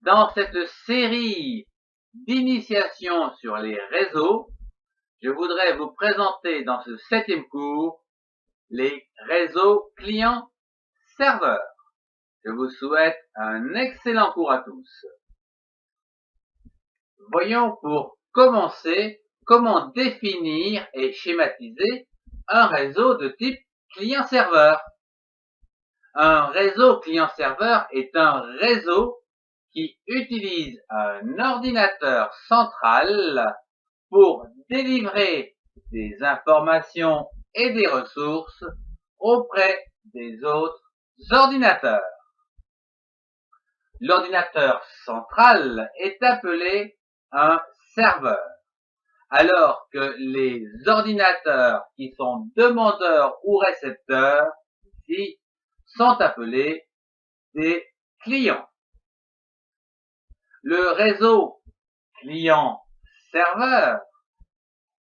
Dans cette série d'initiation sur les réseaux, je voudrais vous présenter dans ce 7e cours les réseaux clients-serveurs. Je vous souhaite un excellent cours à tous. Voyons pour commencer comment définir et schématiser un réseau de type client-serveur. Un réseau client-serveur est un réseau qui utilise un ordinateur central pour délivrer des informations et des ressources auprès des autres ordinateurs. L'ordinateur central est appelé un serveur, alors que les ordinateurs qui sont demandeurs ou récepteurs ici sont appelés des clients. Le réseau client-serveur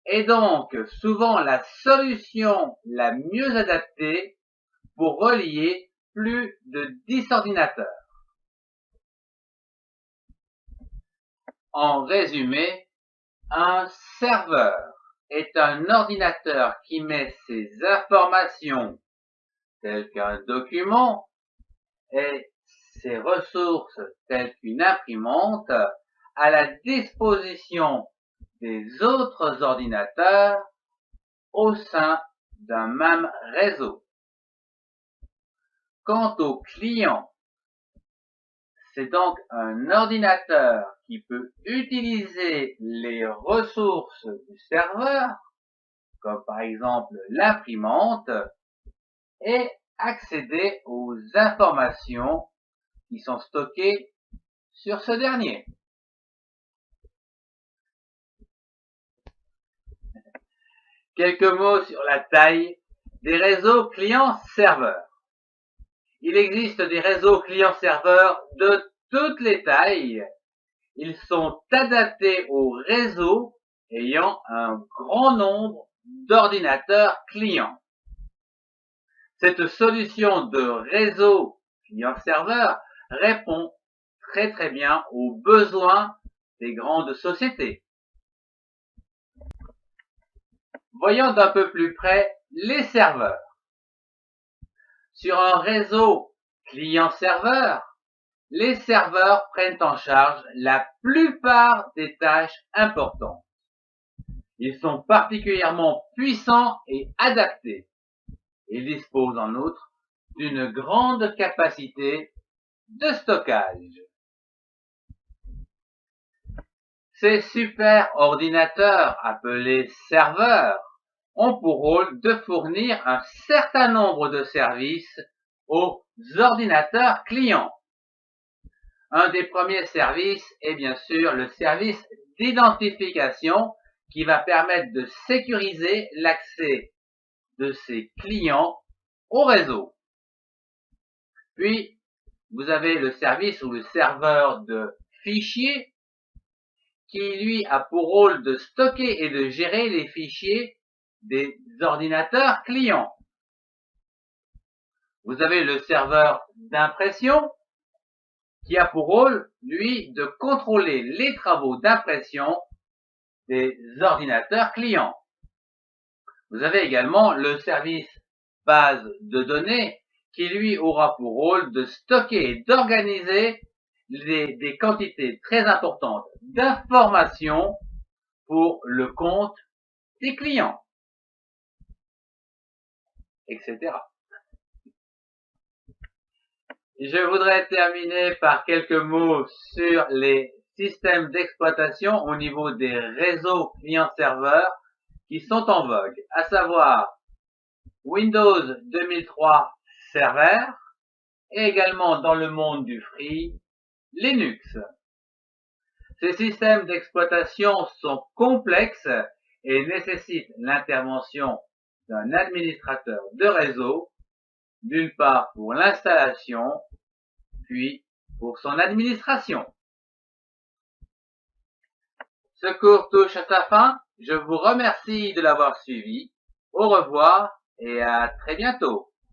est donc souvent la solution la mieux adaptée pour relier plus de 10 ordinateurs. En résumé, un serveur est un ordinateur qui met ses informations, telles qu'un document, et ses ressources, telles qu'une imprimante, à la disposition des autres ordinateurs au sein d'un même réseau. Quant au client, c'est donc un ordinateur qui peut utiliser les ressources du serveur, comme par exemple l'imprimante, et accéder aux informations qui sont stockées sur ce dernier. Quelques mots sur la taille des réseaux clients-serveurs. Il existe des réseaux clients-serveurs de toutes les tailles. Ils sont adaptés aux réseaux ayant un grand nombre d'ordinateurs clients. Cette solution de réseau client-serveur répond très bien aux besoins des grandes sociétés. Voyons d'un peu plus près les serveurs. Sur un réseau client-serveur, les serveurs prennent en charge la plupart des tâches importantes. Ils sont particulièrement puissants et adaptés. Ils disposent en outre d'une grande capacité de stockage. Ces super ordinateurs appelés serveurs ont pour rôle de fournir un certain nombre de services aux ordinateurs clients. Un des premiers services est bien sûr le service d'identification qui va permettre de sécuriser l'accès de ces clients au réseau. Puis, vous avez le service ou le serveur de fichiers qui lui a pour rôle de stocker et de gérer les fichiers des ordinateurs clients. Vous avez le serveur d'impression qui a pour rôle, lui, de contrôler les travaux d'impression des ordinateurs clients. Vous avez également le service base de données qui, lui, aura pour rôle de stocker et d'organiser des quantités très importantes d'informations pour le compte des clients, etc. Je voudrais terminer par quelques mots sur les systèmes d'exploitation au niveau des réseaux clients-serveurs qui sont en vogue, à savoir Windows 2003 Server et également dans le monde du free, Linux. Ces systèmes d'exploitation sont complexes et nécessitent l'intervention d'un administrateur de réseau, d'une part pour l'installation, puis pour son administration. Ce cours touche à sa fin. Je vous remercie de l'avoir suivi. Au revoir et à très bientôt.